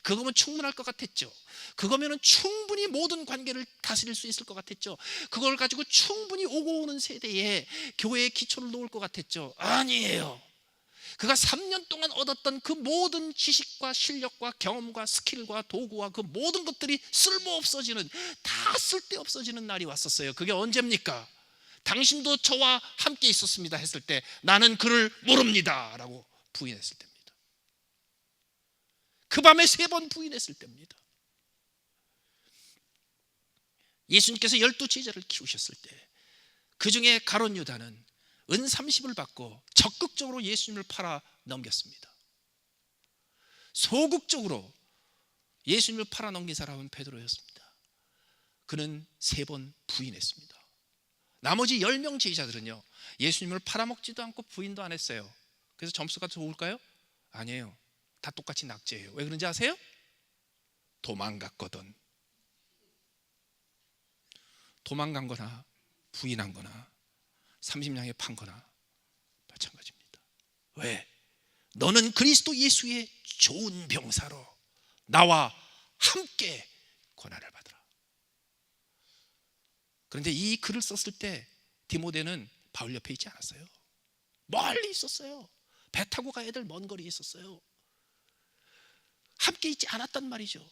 그거면 충분할 것 같았죠. 그거면 충분히 모든 관계를 다스릴 수 있을 것 같았죠. 그걸 가지고 충분히 오고 오는 세대에 교회의 기초를 놓을 것 같았죠. 아니에요. 그가 3년 동안 얻었던 그 모든 지식과 실력과 경험과 스킬과 도구와 그 모든 것들이 쓸모없어지는, 다 쓸데없어지는 날이 왔었어요. 그게 언제입니까? 당신도 저와 함께 있었습니다 했을 때 나는 그를 모릅니다 라고 부인했을 때입니다. 그 밤에 3번 부인했을 때입니다. 예수님께서 12제자를 키우셨을 때 그 중에 가룟 유다는 은 30을 받고 적극적으로 예수님을 팔아 넘겼습니다. 소극적으로 예수님을 팔아 넘긴 사람은 베드로였습니다. 그는 3번 부인했습니다. 나머지 10명 제자들은요, 예수님을 팔아먹지도 않고 부인도 안 했어요. 그래서 점수가 좋을까요? 아니에요. 다 똑같이 낙제예요. 왜 그런지 아세요? 도망갔거든. 도망간 거나 부인한 거나 30냥에 판 거나 마찬가지입니다. 왜? 너는 그리스도 예수의 좋은 병사로 나와 함께 고난을 받으라. 그런데 이 글을 썼을 때 디모데는 바울 옆에 있지 않았어요. 멀리 있었어요. 배 타고 가야 될 먼 거리에 있었어요. 함께 있지 않았단 말이죠.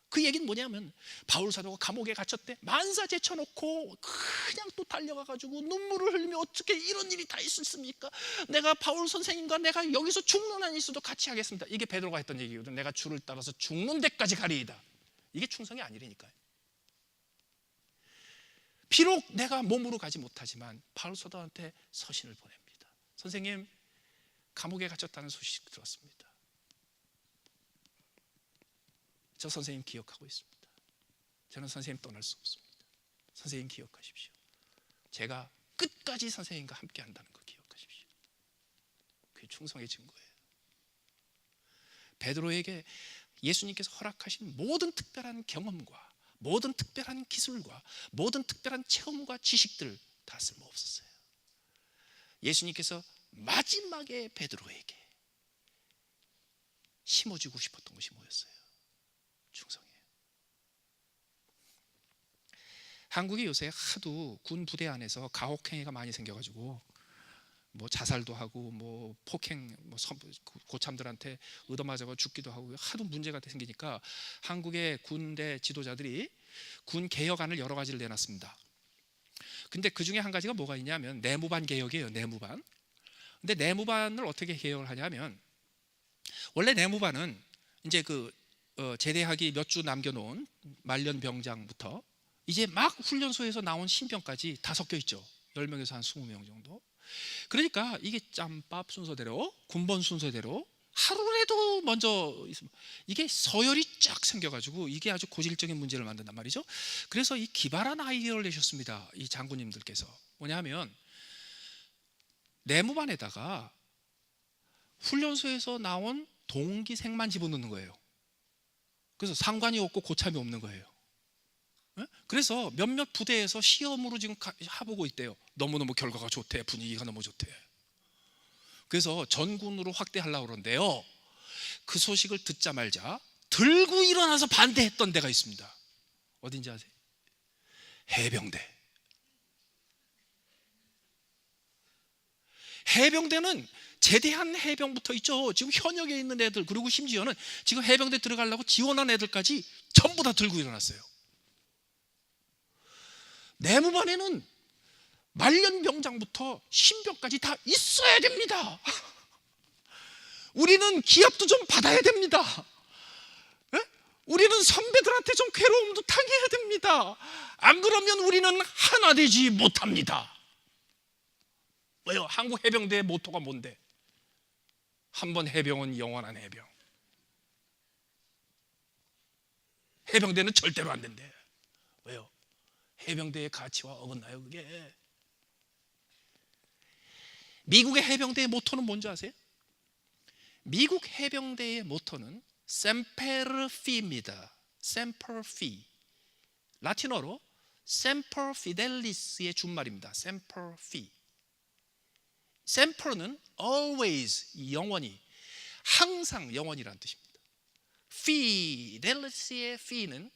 그 얘기는 뭐냐면 바울 사도가 감옥에 갇혔대. 만사 제쳐놓고 그냥 또 달려가가지고 눈물을 흘리며 어떻게 이런 일이 다 있었습니까? 내가 바울 선생님과 내가 여기서 죽는 한이 있어도 같이 하겠습니다. 이게 베드로가 했던 얘기거든. 내가 주를 따라서 죽는 데까지 가리이다. 이게 충성이 아니라니까요. 비록 내가 몸으로 가지 못하지만 바울 사도한테 서신을 보냅니다. 선생님, 감옥에 갇혔다는 소식 들었습니다. 저 선생님 기억하고 있습니다. 저는 선생님 떠날 수 없습니다. 선생님 기억하십시오. 제가 끝까지 선생님과 함께 한다는 거 기억하십시오. 그게 충성의 증거예요. 베드로에게 예수님께서 허락하신 모든 특별한 경험과 모든 특별한 기술과 모든 특별한 체험과 지식들 다 쓸모없었어요. 예수님께서 마지막에 베드로에게 심어주고 싶었던 것이 뭐였어요? 충성이에요. 한국이 요새 하도 군 부대 안에서 가혹행위가 많이 생겨가지고 뭐 자살도 하고 뭐 폭행, 뭐 고참들한테 얻어맞아서 죽기도 하고 하도 문제가 생기니까 한국의 군대 지도자들이 군 개혁안을 여러 가지를 내놨습니다. 근데 그 중에 한 가지가 뭐가 있냐면 내무반 개혁이에요. 내무반. 근데 내무반을 어떻게 개혁을 하냐면, 원래 내무반은 이제 제대하기 몇 주 남겨놓은 말년 병장부터 이제 막 훈련소에서 나온 신병까지 다 섞여 있죠. 10명에서 한 20명 정도. 그러니까 이게 짬밥 순서대로, 군번 순서대로 하루라도 먼저 이게 서열이 쫙 생겨가지고 이게 아주 고질적인 문제를 만든단 말이죠. 그래서 이 기발한 아이디어를 내셨습니다. 이 장군님들께서 뭐냐면 내무반에다가 훈련소에서 나온 동기생만 집어넣는 거예요. 그래서 상관이 없고 고참이 없는 거예요. 그래서 몇몇 부대에서 시험으로 지금 해보고 있대요. 너무너무 결과가 좋대, 분위기가 너무 좋대. 그래서 전군으로 확대하려고 그러는데요, 그 소식을 듣자마자 들고 일어나서 반대했던 데가 있습니다. 어딘지 아세요? 해병대. 해병대는 제대한 해병부터 있죠. 지금 현역에 있는 애들, 그리고 심지어는 지금 해병대 들어가려고 지원한 애들까지 전부 다 들고 일어났어요. 내무반에는 말년병장부터 신병까지 다 있어야 됩니다. 우리는 기합도 좀 받아야 됩니다. 우리는 선배들한테 좀 괴로움도 당해야 됩니다. 안 그러면 우리는 하나 되지 못합니다. 왜요? 한국 해병대의 모토가 뭔데? 한 번 해병은 영원한 해병. 해병대는 절대로 안 된대. 왜요? 해병대의 가치와 어긋나요, 그게. 미국의 해병대의 모토는 뭔지 아세요? 미국 해병대의 모토는 셈페르피입니다. 셈퍼피. 라틴어로 셈퍼 피델리스의 준말입니다. 셈퍼피. 셈퍼는 always, 영원히, 항상 영원이라는 뜻입니다. 피델리스의 피는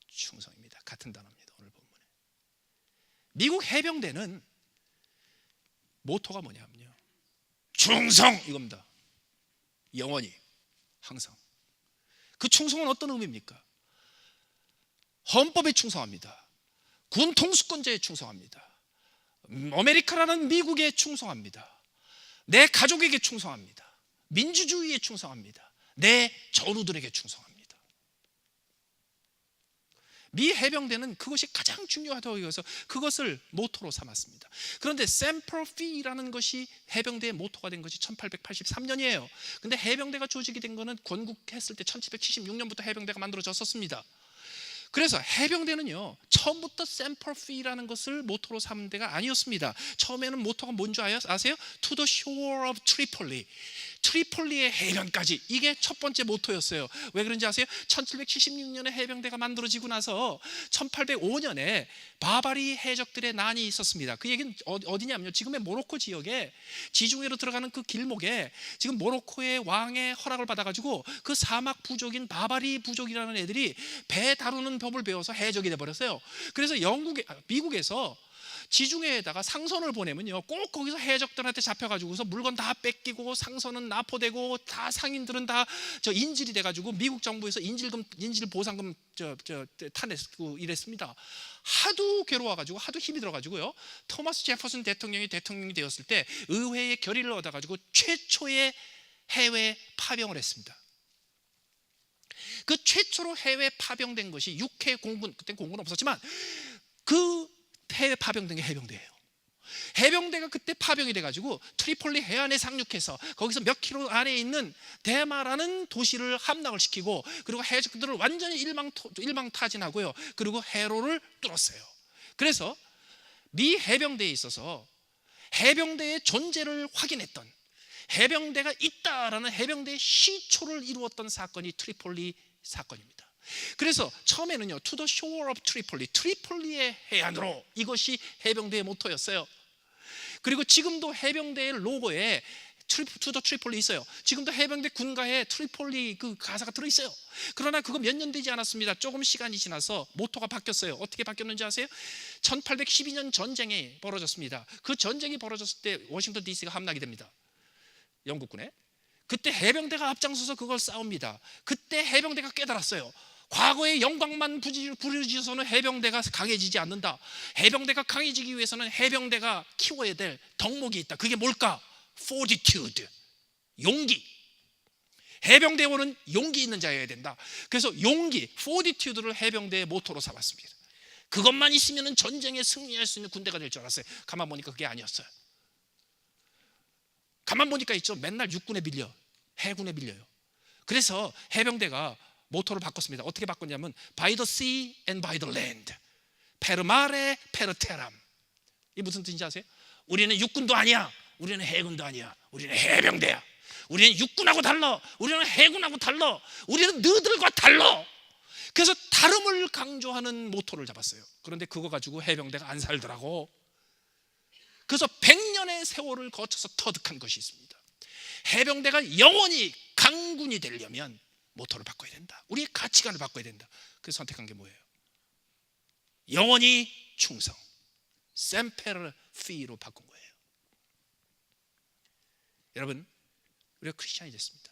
충성입니다. 같은 단어입니다. 오늘 본문에. 미국 해병대는 모토가 뭐냐면요, 충성, 이겁니다. 영원히, 항상. 그 충성은 어떤 의미입니까? 헌법에 충성합니다. 군 통수권자에 충성합니다. 아메리카라는 미국에 충성합니다. 내 가족에게 충성합니다. 민주주의에 충성합니다. 내 전우들에게 충성합니다. 미 해병대는 그것이 가장 중요하다고 해서 그것을 모토로 삼았습니다. 그런데 셈퍼피라는 것이 해병대의 모토가 된 것이 1883년이에요. 근데 해병대가 조직이 된 것은 건국했을 때 1776년부터 해병대가 만들어졌었습니다. 그래서 해병대는요, 처음부터 셈퍼피라는 것을 모토로 삼은 데가 아니었습니다. 처음에는 모토가 뭔지 아세요? To the shore of Tripoli. 트리폴리의 해변까지. 이게 첫 번째 모토였어요. 왜 그런지 아세요? 1776년에 해병대가 만들어지고 나서 1805년에 바바리 해적들의 난이 있었습니다. 그 얘기는 어디냐면요, 지금의 모로코 지역에 지중해로 들어가는 그 길목에 지금 모로코의 왕의 허락을 받아가지고 그 사막 부족인 바바리 부족이라는 애들이 배 다루는 법을 배워서 해적이 돼버렸어요. 그래서 미국에서 지중해에다가 상선을 보내면요, 꼭 거기서 해적들한테 잡혀가지고서 물건 다 뺏기고 상선은 납포되고 다 상인들은 다 인질이 돼가지고 미국 정부에서 인질 보상금 타냈고 이랬습니다. 하도 괴로워가지고 하도 힘이 들어가지고요, 토마스 제퍼슨 대통령이 되었을 때 의회의 결의를 얻어가지고 최초의 해외 파병을 했습니다. 그 최초로 해외 파병된 것이 6회 공군, 그때 공군은 없었지만 그 해외 파병된 게 해병대예요. 해병대가 그때 파병이 돼가지고 트리폴리 해안에 상륙해서 거기서 몇 킬로 안에 있는 데마라는 도시를 함락을 시키고, 그리고 해적들을 완전히 일망타진하고요, 그리고 해로를 뚫었어요. 그래서 미 해병대에 있어서 해병대의 존재를 확인했던, 해병대가 있다라는 해병대의 시초를 이루었던 사건이 트리폴리 사건입니다. 그래서 처음에는요, to the shore of Tripoli, 트리폴리의 해안으로, 이것이 해병대의 모토였어요. 그리고 지금도 해병대의 로고에 to the Tripoli 있어요. 지금도 해병대 군가에 트리폴리 그 가사가 들어있어요. 그러나 그거 몇 년 되지 않았습니다. 조금 시간이 지나서 모토가 바뀌었어요. 어떻게 바뀌었는지 아세요? 1812년 전쟁이 벌어졌습니다. 그 전쟁이 벌어졌을 때 워싱턴 DC가 함락이 됩니다. 영국군에. 그때 해병대가 앞장서서 그걸 싸웁니다. 그때 해병대가 깨달았어요. 과거의 영광만 부르짖어서는 해병대가 강해지지 않는다. 해병대가 강해지기 위해서는 해병대가 키워야 될 덕목이 있다. 그게 뭘까? fortitude, 용기. 해병대원은 용기 있는 자여야 된다. 그래서 용기, fortitude를 해병대의 모토로 삼았습니다. 그것만 있으면 전쟁에 승리할 수 있는 군대가 될 줄 알았어요. 가만 보니까 그게 아니었어요. 가만 보니까 있죠, 맨날 육군에 빌려, 해군에 빌려요. 그래서 해병대가 모토를 바꿨습니다. 어떻게 바꿨냐면 by the sea and by the land, per mare per terram. 이 무슨 뜻인지 아세요? 우리는 육군도 아니야, 우리는 해군도 아니야, 우리는 해병대야. 우리는 육군하고 달라, 우리는 해군하고 달라, 우리는 너희들과 달라. 그래서 다름을 강조하는 모토를 잡았어요. 그런데 그거 가지고 해병대가 안 살더라고. 그래서 100년의 세월을 거쳐서 터득한 것이 있습니다. 해병대가 영원히 강군이 되려면 모토를 바꿔야 된다. 우리의 가치관을 바꿔야 된다. 그래서 선택한 게 뭐예요? 영원히 충성, semper fi로 바꾼 거예요. 여러분, 우리가 크리스찬이 됐습니다.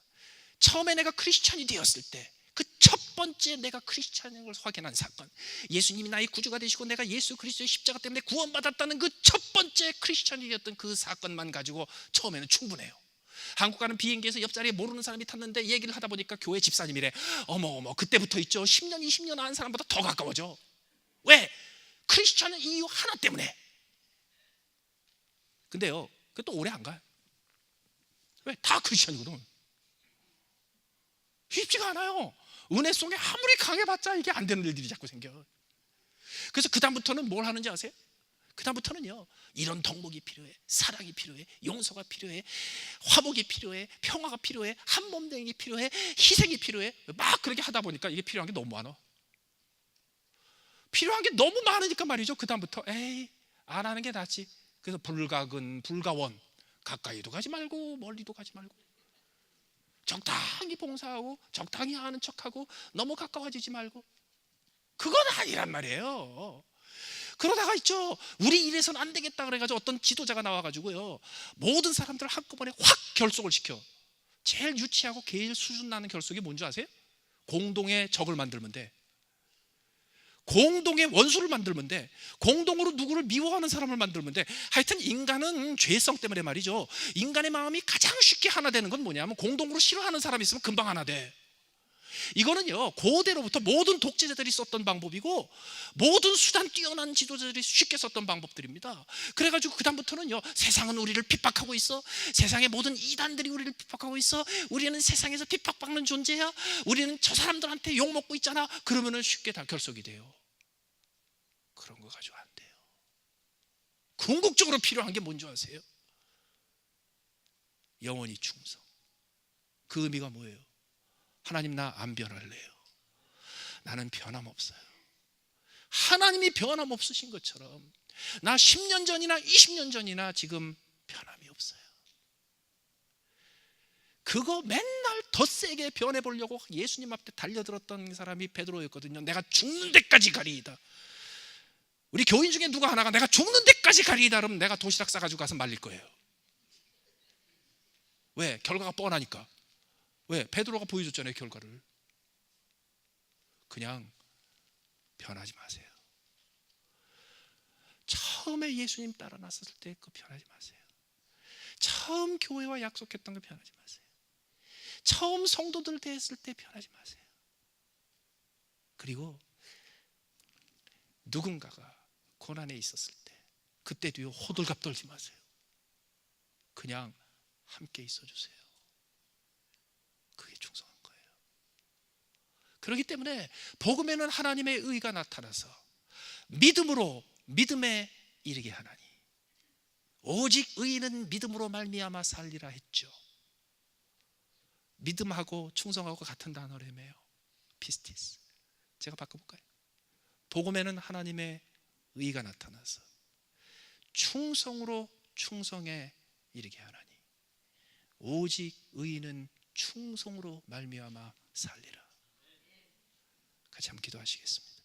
처음에 내가 크리스찬이 되었을 때, 그 첫 번째 내가 크리스찬인 걸 확인한 사건, 예수님이 나의 구주가 되시고 내가 예수 그리스도의 십자가 때문에 구원받았다는 그 첫 번째 크리스찬이 되었던 그 사건만 가지고 처음에는 충분해요. 한국 가는 비행기에서 옆자리에 모르는 사람이 탔는데 얘기를 하다 보니까 교회 집사님이래. 어머 그때부터 있죠, 10년 20년 한 사람보다 더 가까워져. 왜? 크리스찬은 이유 하나 때문에. 근데요, 그 또 오래 안 가요. 왜? 다 크리스찬이거든. 쉽지가 않아요. 은혜 속에 아무리 강해봤자 이게 안 되는 일들이 자꾸 생겨. 그래서 그 다음부터는 뭘 하는지 아세요? 그 다음부터는요, 이런 덕목이 필요해, 사랑이 필요해, 용서가 필요해, 화목이 필요해, 평화가 필요해, 한몸되기 필요해, 희생이 필요해. 막 그렇게 하다 보니까 이게 필요한 게 너무 많아. 필요한 게 너무 많으니까 말이죠, 그 다음부터 에이, 안 하는 게 낫지. 그래서 불가근 불가원, 가까이도 가지 말고 멀리도 가지 말고 적당히 봉사하고 적당히 아는 척하고 너무 가까워지지 말고. 그건 아니란 말이에요. 그러다가 있죠, 우리 이래서는 안 되겠다 그래가지고 어떤 지도자가 나와가지고요, 모든 사람들을 한꺼번에 확 결속을 시켜. 제일 유치하고 제일 수준 나는 결속이 뭔지 아세요? 공동의 적을 만들면 돼. 공동의 원수를 만들면 돼. 공동으로 누구를 미워하는 사람을 만들면 돼. 하여튼 인간은 죄성 때문에 말이죠, 인간의 마음이 가장 쉽게 하나 되는 건 뭐냐면 공동으로 싫어하는 사람이 있으면 금방 하나 돼. 이거는요, 고대로부터 모든 독재자들이 썼던 방법이고 모든 수단 뛰어난 지도자들이 쉽게 썼던 방법들입니다. 그래가지고 그 다음부터는요, 세상은 우리를 핍박하고 있어, 세상의 모든 이단들이 우리를 핍박하고 있어, 우리는 세상에서 핍박받는 존재야, 우리는 저 사람들한테 욕먹고 있잖아. 그러면은 쉽게 다 결속이 돼요. 그런 거 가지고 안 돼요. 궁극적으로 필요한 게 뭔지 아세요? 영원히 충성. 그 의미가 뭐예요? 하나님, 나 안 변할래요. 나는 변함없어요. 하나님이 변함없으신 것처럼 나 10년 전이나 20년 전이나 지금 변함이 없어요. 그거 맨날 더 세게 변해보려고 예수님 앞에 달려들었던 사람이 베드로였거든요. 내가 죽는 데까지 가리이다. 우리 교인 중에 누가 하나가 내가 죽는 데까지 가리이다 그러면 내가 도시락 싸가지고 가서 말릴 거예요. 왜? 결과가 뻔하니까. 왜? 베드로가 보여줬잖아요, 결과를. 그냥 변하지 마세요. 처음에 예수님 따라 나섰을 때 그 변하지 마세요. 처음 교회와 약속했던 거 변하지 마세요. 처음 성도들 대했을 때 변하지 마세요. 그리고 누군가가 고난에 있었을 때 그때도요, 호들갑 떨지 마세요. 그냥 함께 있어주세요. 그게 충성한 거예요. 그렇기 때문에 복음에는 하나님의 의가 나타나서 믿음으로 믿음의 이르게 하나니 오직 의인은 믿음으로 말미암아 살리라 했죠. 믿음하고 충성하고 같은 단어라며요. 피스티스. 제가 바꿔볼까요? 복음에는 하나님의 의가 나타나서 충성으로 충성에 이르게 하나니 오직 의인은 충성으로 말미암아 살리라. 같이 한번 기도하시겠습니다.